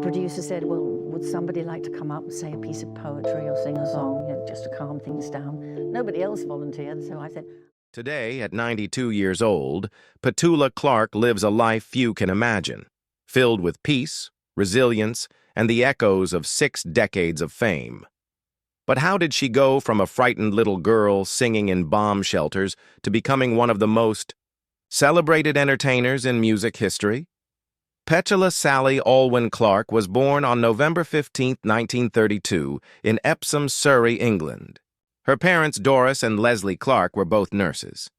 producer said, well, would somebody like to come up and say a piece of poetry or sing a song, just to calm things down? Nobody else volunteered, so I said. Today, at 92 years old, Petula Clark lives a life few can imagine, filled with peace, resilience, and the echoes of 6 decades of fame. But how did she go from a frightened little girl singing in bomb shelters to becoming one of the most celebrated entertainers in music history? Petula Sally Alwyn Clark was born on November 15, 1932, in Epsom, Surrey, England. Her parents, Doris and Leslie Clark, were both nurses.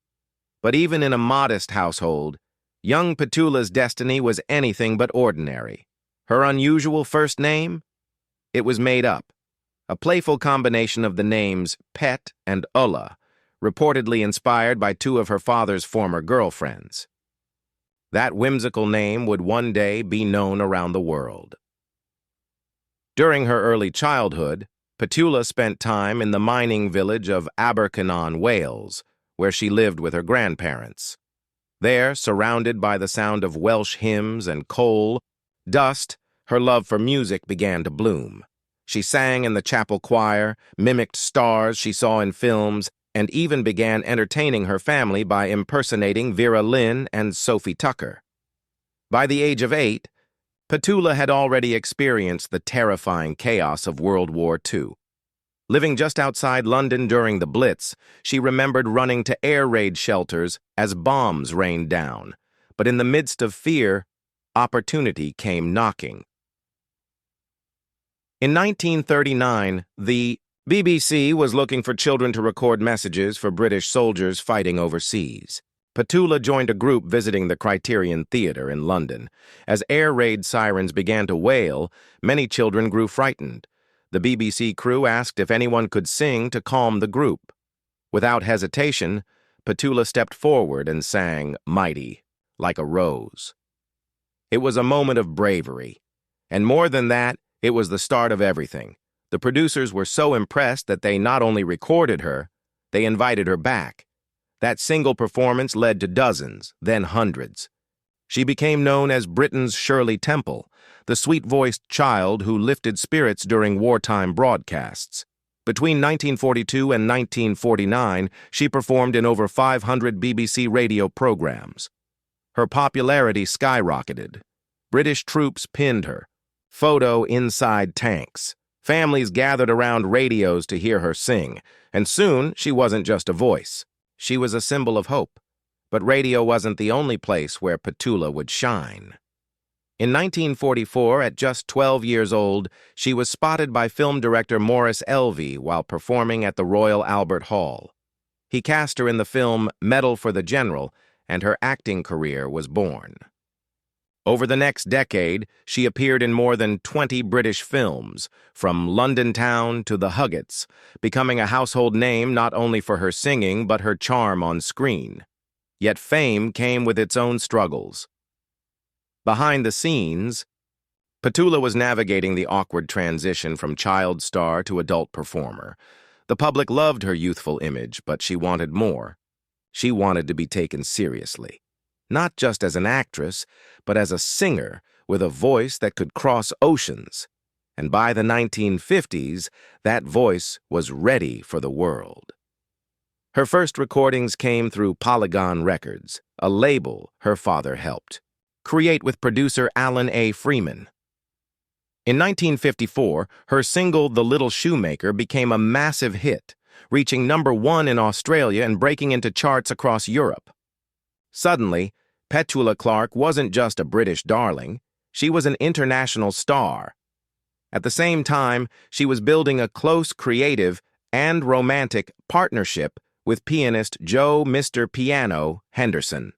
But even in a modest household, young Petula's destiny was anything but ordinary. Her unusual first name? It was made up, a playful combination of the names Pet and Ulla, reportedly inspired by 2 of her father's former girlfriends. That whimsical name would one day be known around the world. During her early childhood, Petula spent time in the mining village of Abercynon, Wales, where she lived with her grandparents. There, surrounded by the sound of Welsh hymns and coal dust, her love for music began to bloom. She sang in the chapel choir, mimicked stars she saw in films, and even began entertaining her family by impersonating Vera Lynn and Sophie Tucker. By the age of 8, Petula had already experienced the terrifying chaos of World War II. Living just outside London during the Blitz, she remembered running to air raid shelters as bombs rained down. But in the midst of fear, opportunity came knocking. In 1939, the BBC was looking for children to record messages for British soldiers fighting overseas. Petula joined a group visiting the Criterion Theatre in London. As air raid sirens began to wail, many children grew frightened. The BBC crew asked if anyone could sing to calm the group. Without hesitation, Petula stepped forward and sang "Mighty," like a rose. It was a moment of bravery, and more than that, it was the start of everything. The producers were so impressed that they not only recorded her, they invited her back. That single performance led to dozens, then hundreds. She became known as Britain's Shirley Temple, the sweet-voiced child who lifted spirits during wartime broadcasts. Between 1942 and 1949, she performed in over 500 BBC radio programs. Her popularity skyrocketed. British troops pinned her. Photo inside tanks. Families gathered around radios to hear her sing, and soon she wasn't just a voice. She was a symbol of hope. But radio wasn't the only place where Petula would shine. In 1944, at just 12 years old, she was spotted by film director Maurice Elvey while performing at the Royal Albert Hall. He cast her in the film Medal for the General, and her acting career was born. Over the next decade, she appeared in more than 20 British films, from London Town to The Huggets, becoming a household name not only for her singing but her charm on screen. Yet fame came with its own struggles. Behind the scenes, Petula was navigating the awkward transition from child star to adult performer. The public loved her youthful image, but she wanted more. She wanted to be taken seriously. Not just as an actress, but as a singer with a voice that could cross oceans. And by the 1950s, that voice was ready for the world. Her first recordings came through Polygon Records, a label her father helped create with producer Alan A. Freeman. In 1954, her single The Little Shoemaker became a massive hit, reaching #1 in Australia and breaking into charts across Europe. Suddenly, Petula Clark wasn't just a British darling, she was an international star. At the same time, she was building a close creative and romantic partnership with pianist Joe Mr. Piano Henderson.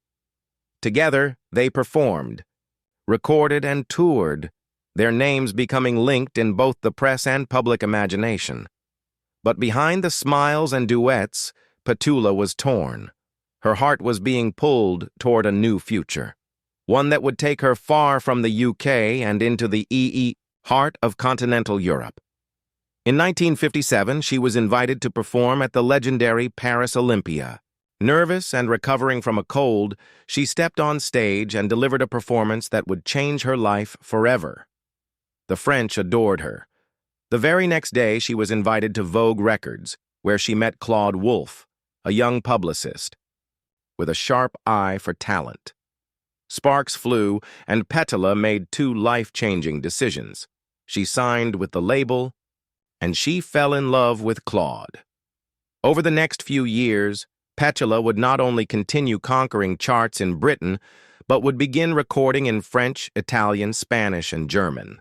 Together, they performed, recorded and toured, their names becoming linked in both the press and public imagination. But behind the smiles and duets, Petula was torn. Her heart was being pulled toward a new future, one that would take her far from the UK and into the heart of continental Europe. In 1957, she was invited to perform at the legendary Paris Olympia. Nervous and recovering from a cold, she stepped on stage and delivered a performance that would change her life forever. The French adored her. The very next day, she was invited to Vogue Records, where she met Claude Wolfe, a young publicist with a sharp eye for talent. Sparks flew, and Petula made two life-changing decisions. She signed with the label, and she fell in love with Claude. Over the next few years, Petula would not only continue conquering charts in Britain, but would begin recording in French, Italian, Spanish, and German.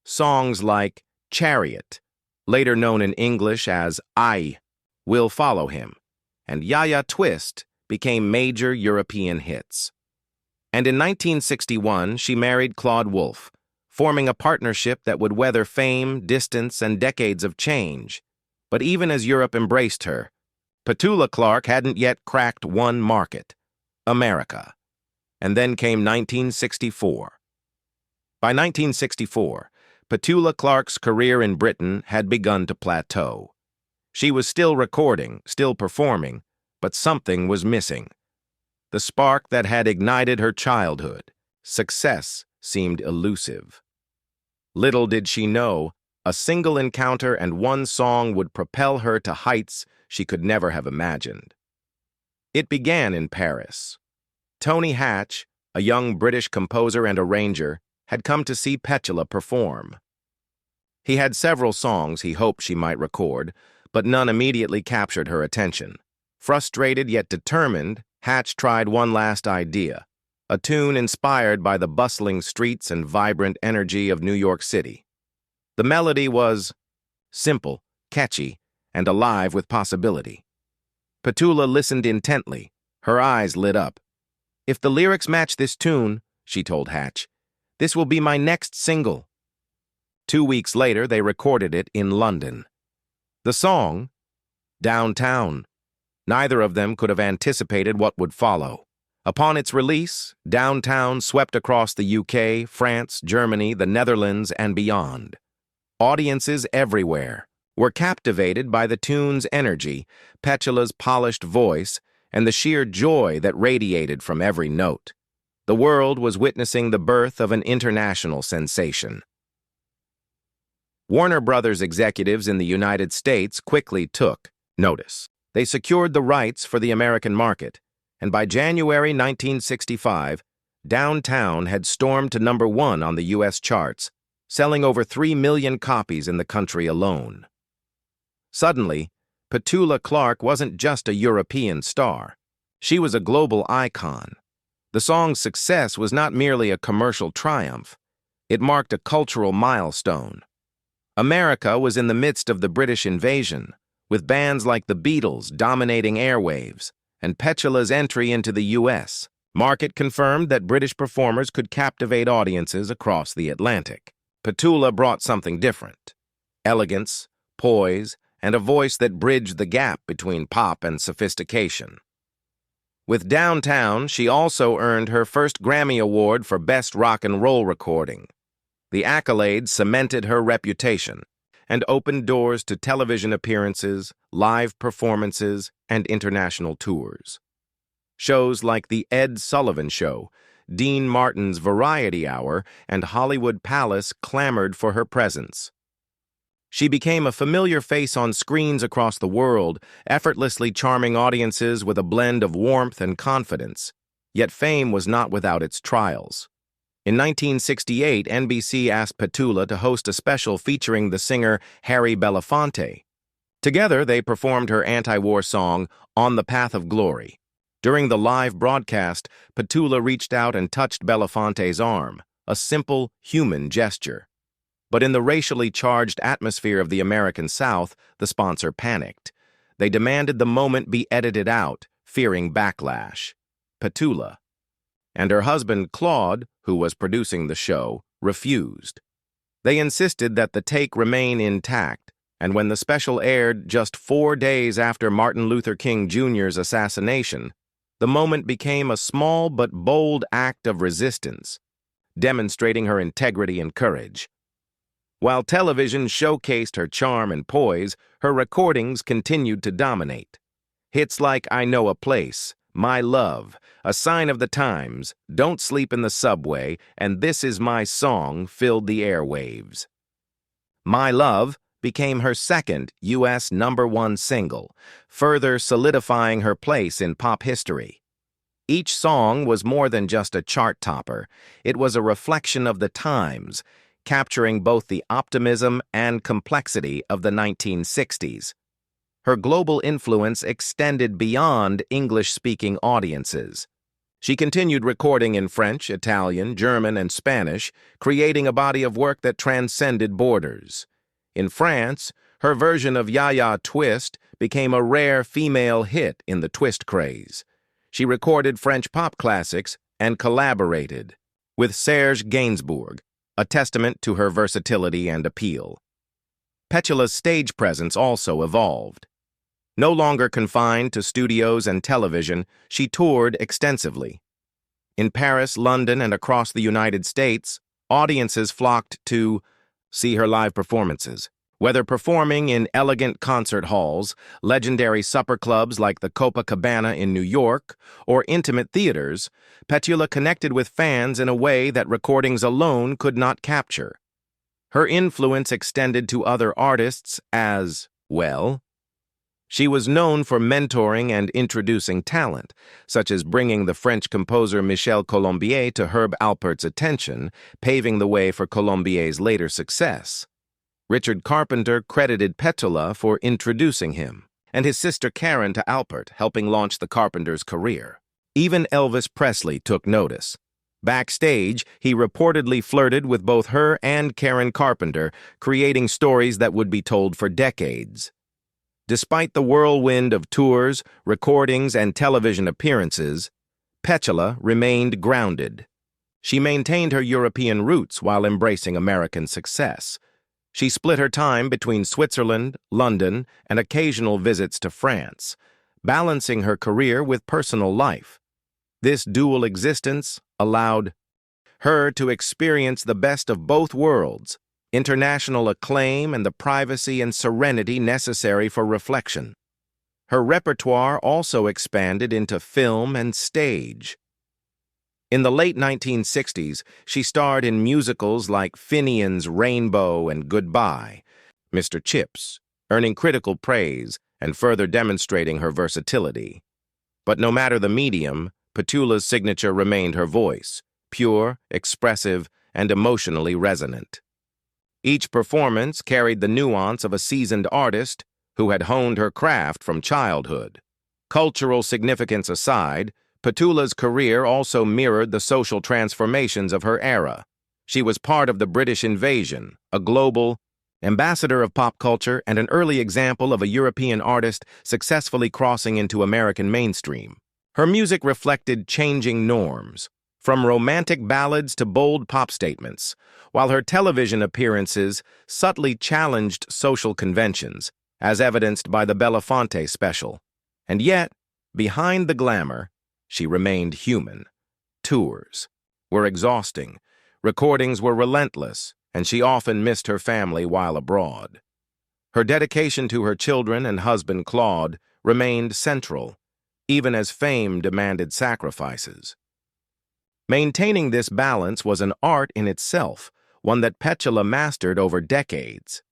Songs like Chariot, later known in English as I, will follow him, and Yaya Twist became major European hits. And in 1961, she married Claude Wolfe, forming a partnership that would weather fame, distance, and decades of change. But even as Europe embraced her, Petula Clark hadn't yet cracked one market: America. And then came 1964. By 1964, Petula Clark's career in Britain had begun to plateau. She was still recording, still performing, but something was missing. The spark that had ignited her childhood. Success seemed elusive. Little did she know, a single encounter and one song would propel her to heights she could never have imagined. It began in Paris. Tony Hatch, a young British composer and arranger, had come to see Petula perform. He had several songs he hoped she might record, but none immediately captured her attention. Frustrated yet determined, Hatch tried one last idea, a tune inspired by the bustling streets and vibrant energy of New York City. The melody was simple, catchy, and alive with possibility. Petula listened intently, her eyes lit up. "If the lyrics match this tune," she told Hatch, "this will be my next single." 2 weeks later, they recorded it in London. The song, Downtown. Neither of them could have anticipated what would follow. Upon its release, Downtown swept across the UK, France, Germany, the Netherlands, and beyond. Audiences everywhere were captivated by the tune's energy, Petula's polished voice, and the sheer joy that radiated from every note. The world was witnessing the birth of an international sensation. Warner Brothers executives in the United States quickly took notice. They secured the rights for the American market, and by January 1965, Downtown had stormed to #1 on the U.S. charts, selling over 3 million copies in the country alone. Suddenly, Petula Clark wasn't just a European star. She was a global icon. The song's success was not merely a commercial triumph. It marked a cultural milestone. America was in the midst of the British invasion, with bands like the Beatles dominating airwaves, and Petula's entry into the U.S. market confirmed that British performers could captivate audiences across the Atlantic. Petula brought something different: elegance, poise, and a voice that bridged the gap between pop and sophistication. With Downtown, she also earned her first Grammy Award for Best Rock and Roll Recording. The accolade cemented her reputation and opened doors to television appearances, live performances, and international tours. Shows like The Ed Sullivan Show, Dean Martin's Variety Hour, and Hollywood Palace clamored for her presence. She became a familiar face on screens across the world, effortlessly charming audiences with a blend of warmth and confidence. Yet fame was not without its trials. In 1968, NBC asked Petula to host a special featuring the singer Harry Belafonte. Together, they performed her anti-war song, On the Path of Glory. During the live broadcast, Petula reached out and touched Belafonte's arm, a simple, human gesture. But in the racially charged atmosphere of the American South, the sponsor panicked. They demanded the moment be edited out, fearing backlash. Petula and her husband, Claude, who was producing the show, refused. They insisted that the take remain intact, and when the special aired just 4 days after Martin Luther King Jr.'s assassination, the moment became a small but bold act of resistance, demonstrating her integrity and courage. While television showcased her charm and poise, her recordings continued to dominate. Hits like I Know a Place, My Love, A Sign of the Times, Don't Sleep in the Subway, and This Is My Song filled the airwaves. My Love became her second U.S. #1 single, further solidifying her place in pop history. Each song was more than just a chart topper. It was a reflection of the times, capturing both the optimism and complexity of the 1960s. Her global influence extended beyond English-speaking audiences. She continued recording in French, Italian, German, and Spanish, creating a body of work that transcended borders. In France, her version of Ya Ya Twist became a rare female hit in the twist craze. She recorded French pop classics and collaborated with Serge Gainsbourg, a testament to her versatility and appeal. Petula's stage presence also evolved. No longer confined to studios and television, she toured extensively. In Paris, London, and across the United States, audiences flocked to see her live performances. Whether performing in elegant concert halls, legendary supper clubs like the Copacabana in New York, or intimate theaters, Petula connected with fans in a way that recordings alone could not capture. Her influence extended to other artists as well. She was known for mentoring and introducing talent, such as bringing the French composer Michel Colombier to Herb Alpert's attention, paving the way for Colombier's later success. Richard Carpenter credited Petula for introducing him, and his sister Karen to Alpert, helping launch the Carpenter's career. Even Elvis Presley took notice. Backstage, he reportedly flirted with both her and Karen Carpenter, creating stories that would be told for decades. Despite the whirlwind of tours, recordings, and television appearances, Petula remained grounded. She maintained her European roots while embracing American success. She split her time between Switzerland, London, and occasional visits to France, balancing her career with personal life. This dual existence allowed her to experience the best of both worlds, international acclaim and the privacy and serenity necessary for reflection. Her repertoire also expanded into film and stage. In the late 1960s, she starred in musicals like Finian's Rainbow and Goodbye, Mr. Chips, earning critical praise and further demonstrating her versatility. But no matter the medium, Petula's signature remained her voice, pure, expressive, and emotionally resonant. Each performance carried the nuance of a seasoned artist who had honed her craft from childhood. Cultural significance aside, Petula's career also mirrored the social transformations of her era. She was part of the British invasion, a global ambassador of pop culture, and an early example of a European artist successfully crossing into American mainstream. Her music reflected changing norms, from romantic ballads to bold pop statements, while her television appearances subtly challenged social conventions, as evidenced by the Belafonte special. And yet, behind the glamour, she remained human. Tours were exhausting, recordings were relentless, and she often missed her family while abroad. Her dedication to her children and husband Claude remained central, even as fame demanded sacrifices. Maintaining this balance was an art in itself, one that Petula mastered over decades.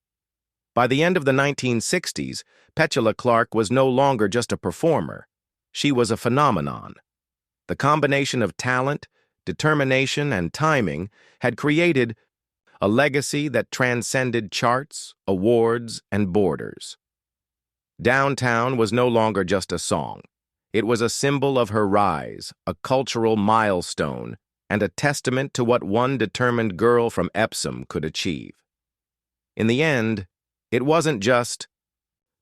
By the end of the 1960s, Petula Clark was no longer just a performer. She was a phenomenon. The combination of talent, determination, and timing had created a legacy that transcended charts, awards, and borders. Downtown was no longer just a song. It was a symbol of her rise, a cultural milestone, and a testament to what one determined girl from Epsom could achieve. In the end, it wasn't just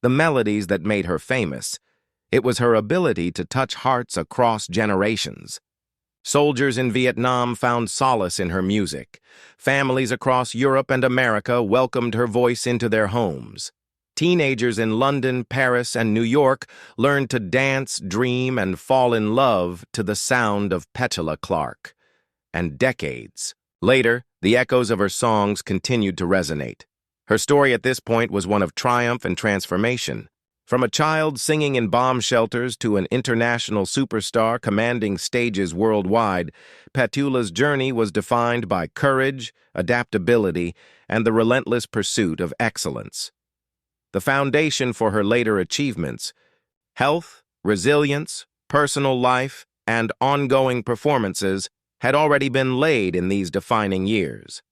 the melodies that made her famous. It was her ability to touch hearts across generations. Soldiers in Vietnam found solace in her music. Families across Europe and America welcomed her voice into their homes. Teenagers in London, Paris, and New York learned to dance, dream, and fall in love to the sound of Petula Clark. And decades later, the echoes of her songs continued to resonate. Her story at this point was one of triumph and transformation. From a child singing in bomb shelters to an international superstar commanding stages worldwide, Petula's journey was defined by courage, adaptability, and the relentless pursuit of excellence. The foundation for her later achievements, health, resilience, personal life, and ongoing performances, had already been laid in these defining years.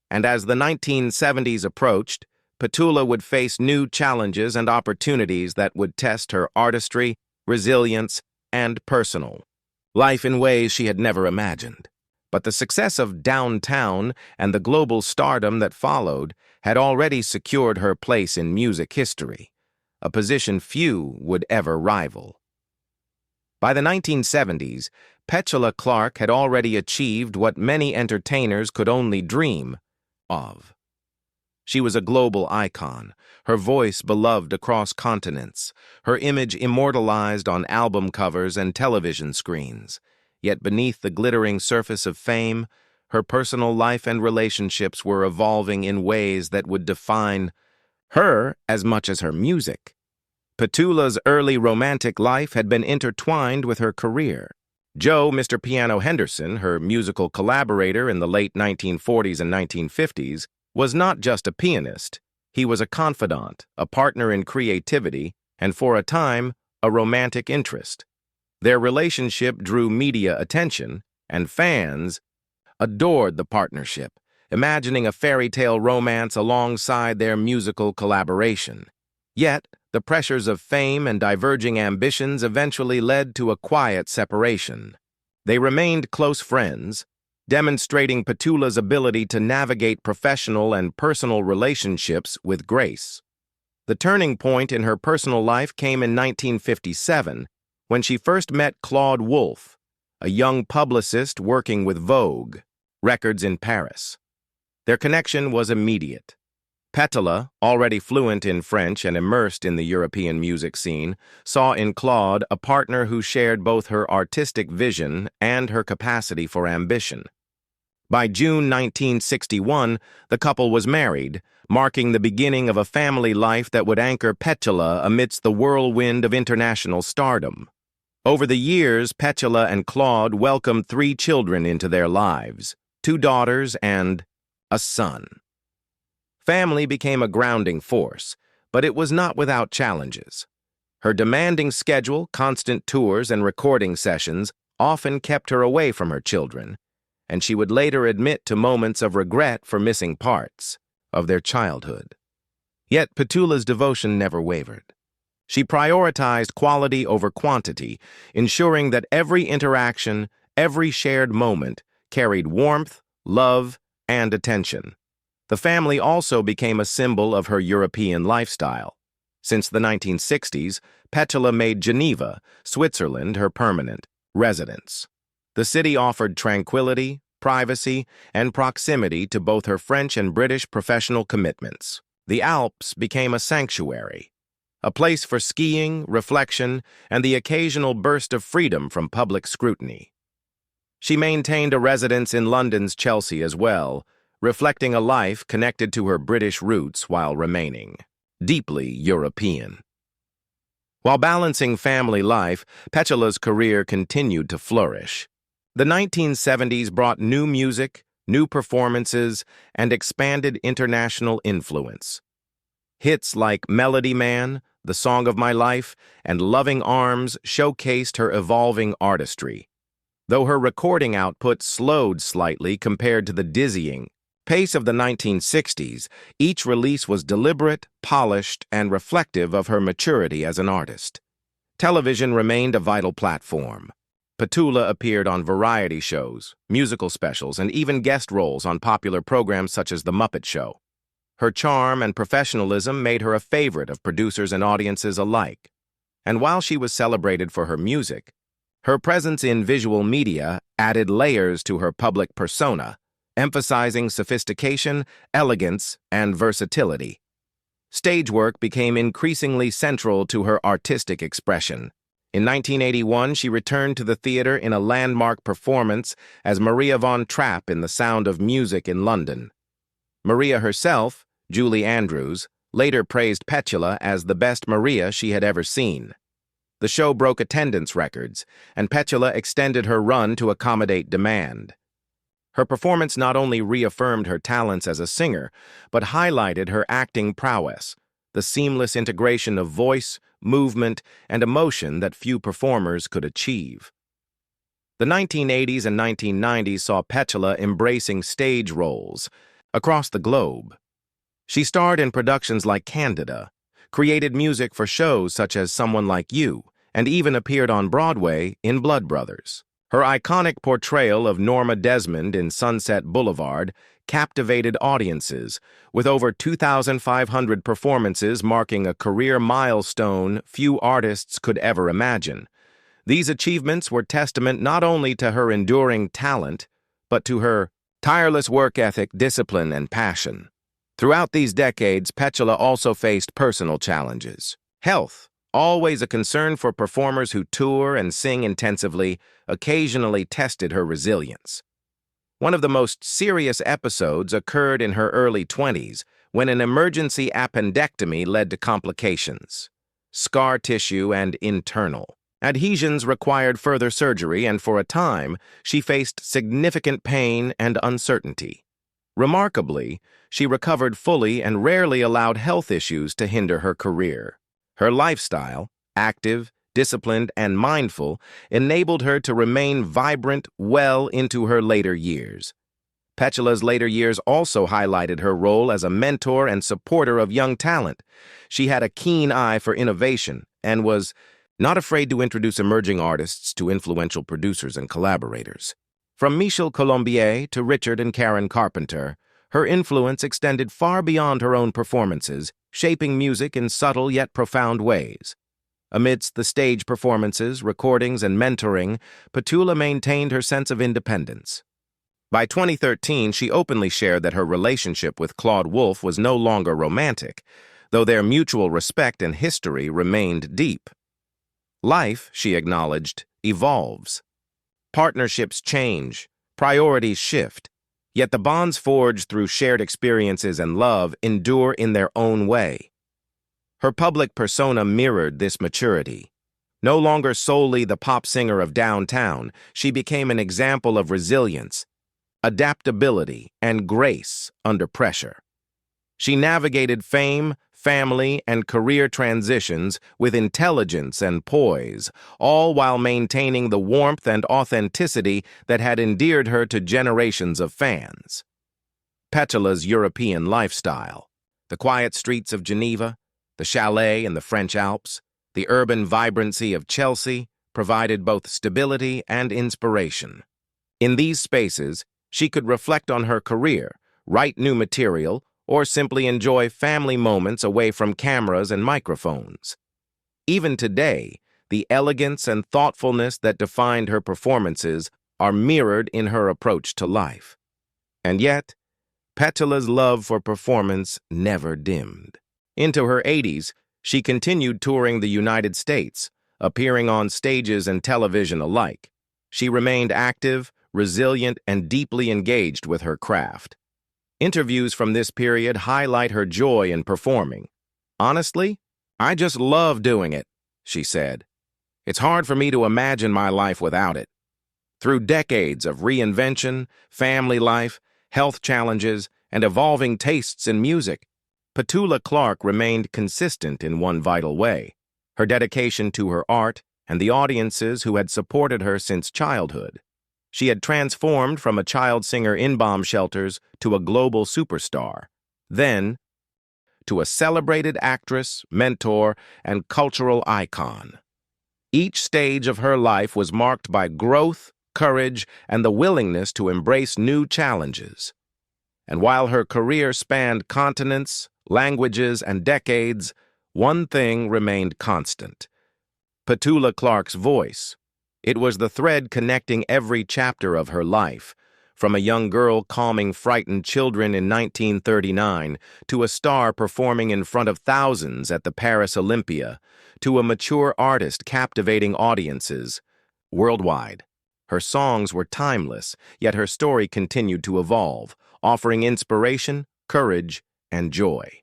And as the 1970s approached, Petula would face new challenges and opportunities that would test her artistry, resilience, and personal life in ways she had never imagined. But the success of Downtown and the global stardom that followed had already secured her place in music history, a position few would ever rival. By the 1970s, Petula Clark had already achieved what many entertainers could only dream of. She was a global icon, her voice beloved across continents, her image immortalized on album covers and television screens. Yet beneath the glittering surface of fame, her personal life and relationships were evolving in ways that would define her as much as her music. Petula's early romantic life had been intertwined with her career. Joe, Mr. Piano Henderson, her musical collaborator in the late 1940s and 1950s, was not just a pianist. He was a confidant, a partner in creativity, and for a time, a romantic interest. Their relationship drew media attention, and fans adored the partnership, imagining a fairy tale romance alongside their musical collaboration. Yet, the pressures of fame and diverging ambitions eventually led to a quiet separation. They remained close friends, demonstrating Petula's ability to navigate professional and personal relationships with grace. The turning point in her personal life came in 1957, when she first met Claude Wolff, a young publicist working with Vogue Records in Paris. Their connection was immediate. Petula, already fluent in French and immersed in the European music scene, saw in Claude a partner who shared both her artistic vision and her capacity for ambition. By June 1961, the couple was married, marking the beginning of a family life that would anchor Petula amidst the whirlwind of international stardom. Over the years, Petula and Claude welcomed 3 children into their lives, 2 daughters and a son. Family became a grounding force, but it was not without challenges. Her demanding schedule, constant tours, and recording sessions often kept her away from her children, and she would later admit to moments of regret for missing parts of their childhood. Yet Petula's devotion never wavered. She prioritized quality over quantity, ensuring that every interaction, every shared moment, carried warmth, love, and attention. The family also became a symbol of her European lifestyle. Since the 1960s, Petula made Geneva, Switzerland, her permanent residence. The city offered tranquility, privacy, and proximity to both her French and British professional commitments. The Alps became a sanctuary, a place for skiing, reflection, and the occasional burst of freedom from public scrutiny. She maintained a residence in London's Chelsea as well, reflecting a life connected to her British roots while remaining deeply European. While balancing family life, Petula's career continued to flourish. The 1970s brought new music, new performances, and expanded international influence. Hits like Melody Man, The Song of My Life, and Loving Arms showcased her evolving artistry. Though her recording output slowed slightly compared to the dizzying pace of the 1960s, each release was deliberate, polished, and reflective of her maturity as an artist. Television remained a vital platform. Petula appeared on variety shows, musical specials, and even guest roles on popular programs such as The Muppet Show. Her charm and professionalism made her a favorite of producers and audiences alike. And while she was celebrated for her music, her presence in visual media added layers to her public persona, emphasizing sophistication, elegance, and versatility. Stage work became increasingly central to her artistic expression. In 1981, she returned to the theater in a landmark performance as Maria von Trapp in The Sound of Music in London. Maria herself, Julie Andrews, later praised Petula as the best Maria she had ever seen. The show broke attendance records, and Petula extended her run to accommodate demand. Her performance not only reaffirmed her talents as a singer, but highlighted her acting prowess, the seamless integration of voice, movement, and emotion that few performers could achieve. The 1980s and 1990s saw Petula embracing stage roles across the globe. She starred in productions like Candida, created music for shows such as Someone Like You, and even appeared on Broadway in Blood Brothers. Her iconic portrayal of Norma Desmond in Sunset Boulevard captivated audiences, with over 2,500 performances marking a career milestone few artists could ever imagine. These achievements were testament not only to her enduring talent, but to her tireless work ethic, discipline, and passion. Throughout these decades, Petula also faced personal challenges. Health, always a concern for performers who tour and sing intensively, occasionally tested her resilience. One of the most serious episodes occurred in her early 20s when an emergency appendectomy led to complications, scar tissue and internal. Adhesions required further surgery, and for a time, she faced significant pain and uncertainty. Remarkably, she recovered fully and rarely allowed health issues to hinder her career. Her lifestyle, active, disciplined, and mindful, enabled her to remain vibrant well into her later years. Petula's later years also highlighted her role as a mentor and supporter of young talent. She had a keen eye for innovation and was not afraid to introduce emerging artists to influential producers and collaborators. From Michel Colombier to Richard and Karen Carpenter, her influence extended far beyond her own performances, shaping music in subtle yet profound ways. Amidst the stage performances, recordings, and mentoring, Petula maintained her sense of independence. By 2013, she openly shared that her relationship with Claude Wolff was no longer romantic, though their mutual respect and history remained deep. Life, she acknowledged, evolves. Partnerships change, priorities shift, yet the bonds forged through shared experiences and love endure in their own way. Her public persona mirrored this maturity. No longer solely the pop singer of downtown, she became an example of resilience, adaptability, and grace under pressure. She navigated fame, family, and career transitions with intelligence and poise, all while maintaining the warmth and authenticity that had endeared her to generations of fans. Petula's European lifestyle, the quiet streets of Geneva, the chalet in the French Alps, the urban vibrancy of Chelsea, provided both stability and inspiration. In these spaces, she could reflect on her career, write new material, or simply enjoy family moments away from cameras and microphones. Even today, the elegance and thoughtfulness that defined her performances are mirrored in her approach to life. And yet, Petula's love for performance never dimmed. Into her 80s, she continued touring the United States, appearing on stages and television alike. She remained active, resilient, and deeply engaged with her craft. Interviews from this period highlight her joy in performing. "Honestly, I just love doing it," she said. "It's hard for me to imagine my life without it." Through decades of reinvention, family life, health challenges, and evolving tastes in music, Petula Clark remained consistent in one vital way: her dedication to her art and the audiences who had supported her since childhood. She had transformed from a child singer in bomb shelters to a global superstar, then to a celebrated actress, mentor, and cultural icon. Each stage of her life was marked by growth, courage, and the willingness to embrace new challenges. And while her career spanned continents, languages, and decades, one thing remained constant: Petula Clark's voice. It was the thread connecting every chapter of her life, from a young girl calming frightened children in 1939 to a star performing in front of thousands at the Paris Olympia, to a mature artist captivating audiences worldwide. Her songs were timeless, yet her story continued to evolve, offering inspiration, courage, and joy.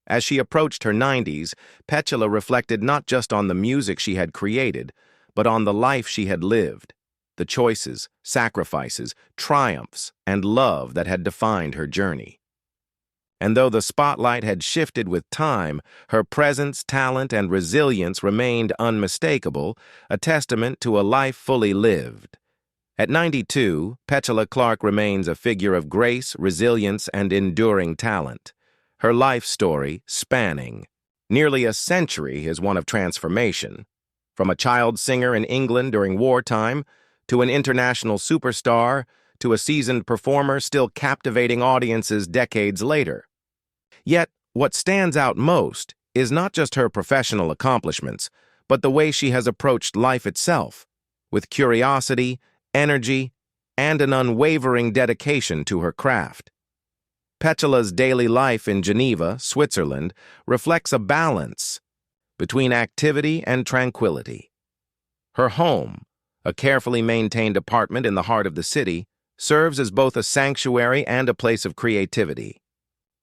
As she approached her 90s, Petula reflected not just on the music she had created, but on the life she had lived, the choices, sacrifices, triumphs, and love that had defined her journey. And though the spotlight had shifted with time, her presence, talent, and resilience remained unmistakable, a testament to a life fully lived. At 92, Petula Clark remains a figure of grace, resilience, and enduring talent. Her life story, spanning nearly a century, is one of transformation. From a child singer in England during wartime, to an international superstar, to a seasoned performer still captivating audiences decades later. Yet, what stands out most is not just her professional accomplishments, but the way she has approached life itself, with curiosity, energy, and an unwavering dedication to her craft. Petula's daily life in Geneva, Switzerland, reflects a balance between activity and tranquility. Her home, a carefully maintained apartment in the heart of the city, serves as both a sanctuary and a place of creativity.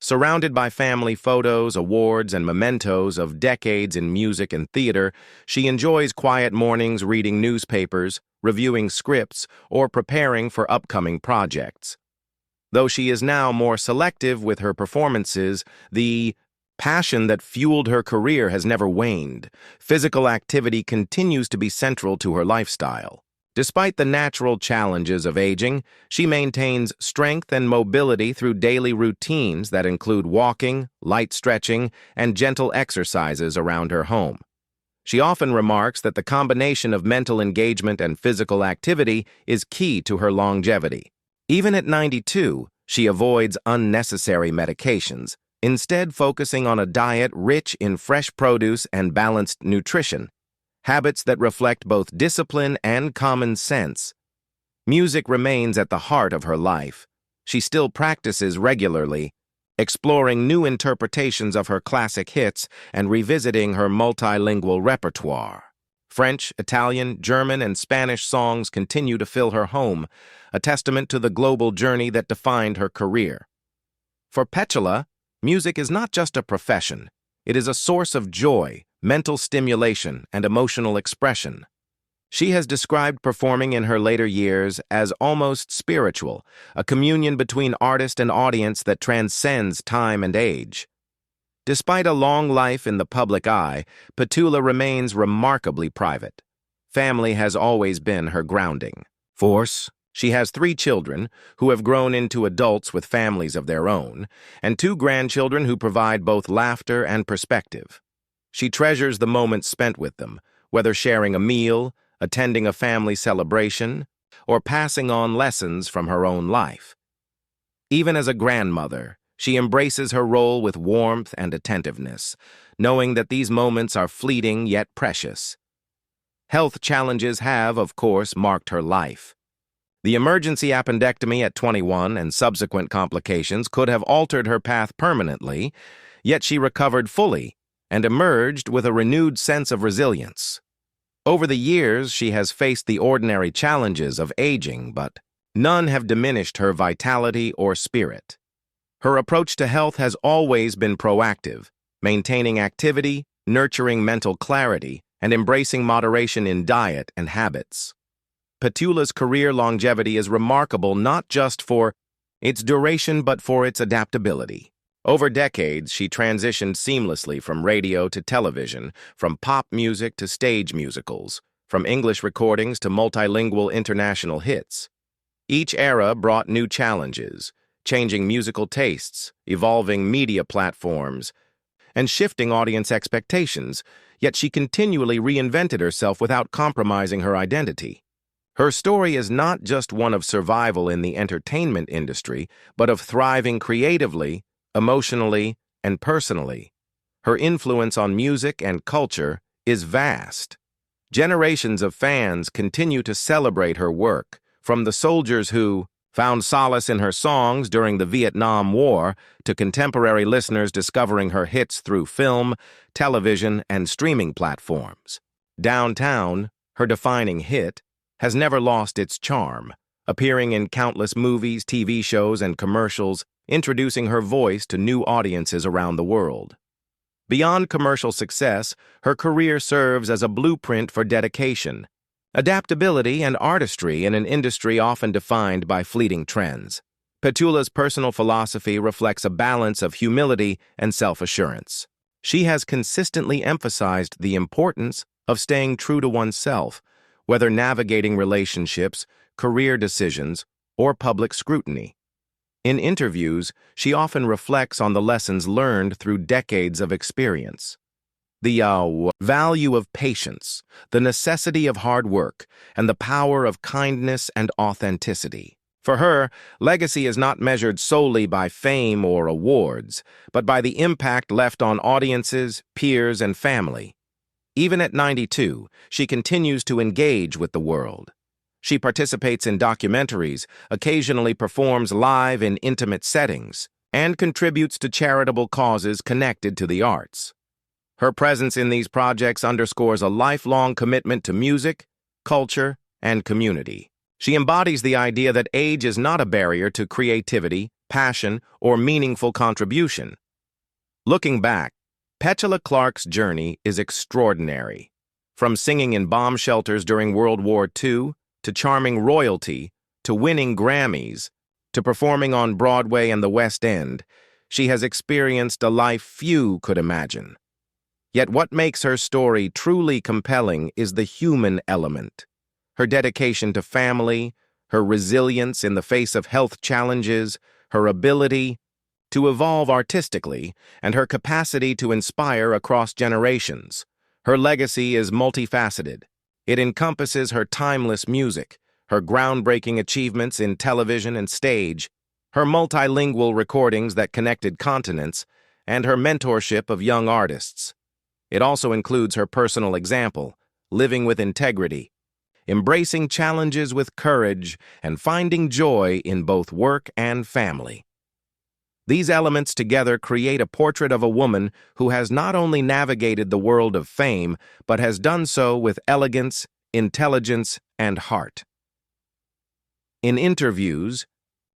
Surrounded by family photos, awards, and mementos of decades in music and theater, she enjoys quiet mornings reading newspapers, reviewing scripts, or preparing for upcoming projects. Though she is now more selective with her performances, the passion that fueled her career has never waned. Physical activity continues to be central to her lifestyle. Despite the natural challenges of aging, she maintains strength and mobility through daily routines that include walking, light stretching, and gentle exercises around her home. She often remarks that the combination of mental engagement and physical activity is key to her longevity. Even at 92, she avoids unnecessary medications, instead focusing on a diet rich in fresh produce and balanced nutrition, habits that reflect both discipline and common sense. Music remains at the heart of her life. She still practices regularly, exploring new interpretations of her classic hits and revisiting her multilingual repertoire. French, Italian, German, and Spanish songs continue to fill her home, a testament to the global journey that defined her career. For Petula, music is not just a profession. It is a source of joy, mental stimulation, and emotional expression. She has described performing in her later years as almost spiritual, a communion between artist and audience that transcends time and age. Despite a long life in the public eye, Petula remains remarkably private. Family has always been her grounding force. She has 3 children, who have grown into adults with families of their own, and 2 grandchildren who provide both laughter and perspective. She treasures the moments spent with them, whether sharing a meal, attending a family celebration, or passing on lessons from her own life. Even as a grandmother, she embraces her role with warmth and attentiveness, knowing that these moments are fleeting yet precious. Health challenges have, of course, marked her life. The emergency appendectomy at 21 and subsequent complications could have altered her path permanently, yet she recovered fully and emerged with a renewed sense of resilience. Over the years, she has faced the ordinary challenges of aging, but none have diminished her vitality or spirit. Her approach to health has always been proactive, maintaining activity, nurturing mental clarity, and embracing moderation in diet and habits. Petula's career longevity is remarkable not just for its duration but for its adaptability. Over decades, she transitioned seamlessly from radio to television, from pop music to stage musicals, from English recordings to multilingual international hits. Each era brought new challenges, changing musical tastes, evolving media platforms, and shifting audience expectations, yet she continually reinvented herself without compromising her identity. Her story is not just one of survival in the entertainment industry, but of thriving creatively, emotionally, and personally. Her influence on music and culture is vast. Generations of fans continue to celebrate her work, from the soldiers who found solace in her songs during the Vietnam War to contemporary listeners discovering her hits through film, television, and streaming platforms. Downtown, her defining hit, has never lost its charm, appearing in countless movies, TV shows, and commercials, introducing her voice to new audiences around the world. Beyond commercial success, her career serves as a blueprint for dedication, adaptability, and artistry in an industry often defined by fleeting trends. Petula's personal philosophy reflects a balance of humility and self-assurance. She has consistently emphasized the importance of staying true to oneself, whether navigating relationships, career decisions, or public scrutiny. In interviews, she often reflects on the lessons learned through decades of experience. The value of patience, the necessity of hard work, and the power of kindness and authenticity. For her, legacy is not measured solely by fame or awards, but by the impact left on audiences, peers, and family. Even at 92, she continues to engage with the world. She participates in documentaries, occasionally performs live in intimate settings, and contributes to charitable causes connected to the arts. Her presence in these projects underscores a lifelong commitment to music, culture, and community. She embodies the idea that age is not a barrier to creativity, passion, or meaningful contribution. Looking back, Petula Clark's journey is extraordinary. From singing in bomb shelters during World War II, to charming royalty, to winning Grammys, to performing on Broadway and the West End, she has experienced a life few could imagine. Yet what makes her story truly compelling is the human element. Her dedication to family, her resilience in the face of health challenges, her ability to evolve artistically, and her capacity to inspire across generations. Her legacy is multifaceted. It encompasses her timeless music, her groundbreaking achievements in television and stage, her multilingual recordings that connected continents, and her mentorship of young artists. It also includes her personal example, living with integrity, embracing challenges with courage, and finding joy in both work and family. These elements together create a portrait of a woman who has not only navigated the world of fame, but has done so with elegance, intelligence, and heart. In interviews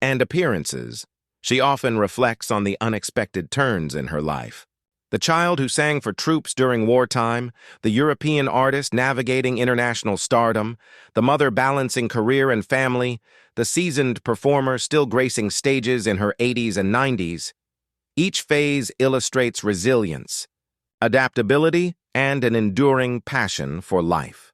and appearances, she often reflects on the unexpected turns in her life. The child who sang for troops during wartime, the European artist navigating international stardom, the mother balancing career and family, the seasoned performer still gracing stages in her 80s and 90s. Each phase illustrates resilience, adaptability, and an enduring passion for life.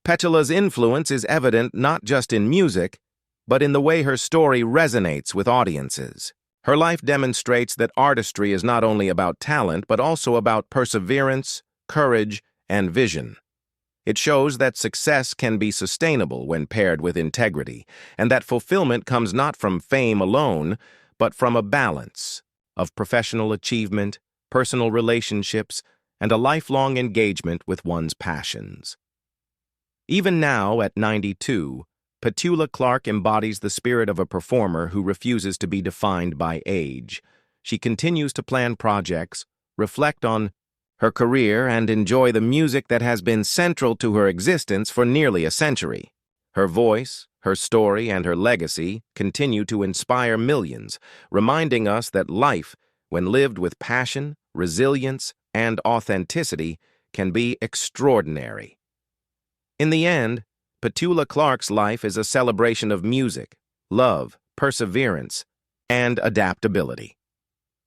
Petula's influence is evident not just in music, but in the way her story resonates with audiences. Her life demonstrates that artistry is not only about talent, but also about perseverance, courage, and vision. It shows that success can be sustainable when paired with integrity, and that fulfillment comes not from fame alone, but from a balance of professional achievement, personal relationships, and a lifelong engagement with one's passions. Even now, at 92, Petula Clark embodies the spirit of a performer who refuses to be defined by age. She continues to plan projects, reflect on her career, and enjoy the music that has been central to her existence for nearly a century. Her voice, her story, and her legacy continue to inspire millions, reminding us that life, when lived with passion, resilience, and authenticity, can be extraordinary. In the end, Petula Clark's life is a celebration of music, love, perseverance, and adaptability.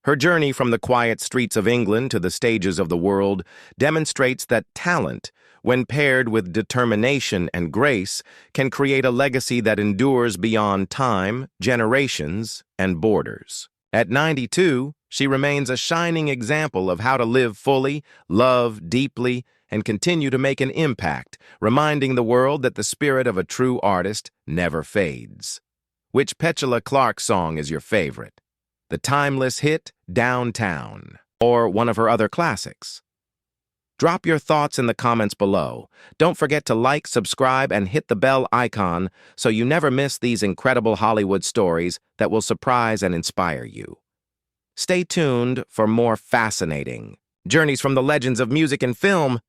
Her journey from the quiet streets of England to the stages of the world demonstrates that talent, when paired with determination and grace, can create a legacy that endures beyond time, generations, and borders. At 92, she remains a shining example of how to live fully, love deeply, and continue to make an impact, reminding the world that the spirit of a true artist never fades. Which Petula Clark song is your favorite? The timeless hit, Downtown, or one of her other classics? Drop your thoughts in the comments below. Don't forget to like, subscribe, and hit the bell icon so you never miss these incredible Hollywood stories that will surprise and inspire you. Stay tuned for more fascinating journeys from the legends of music and film.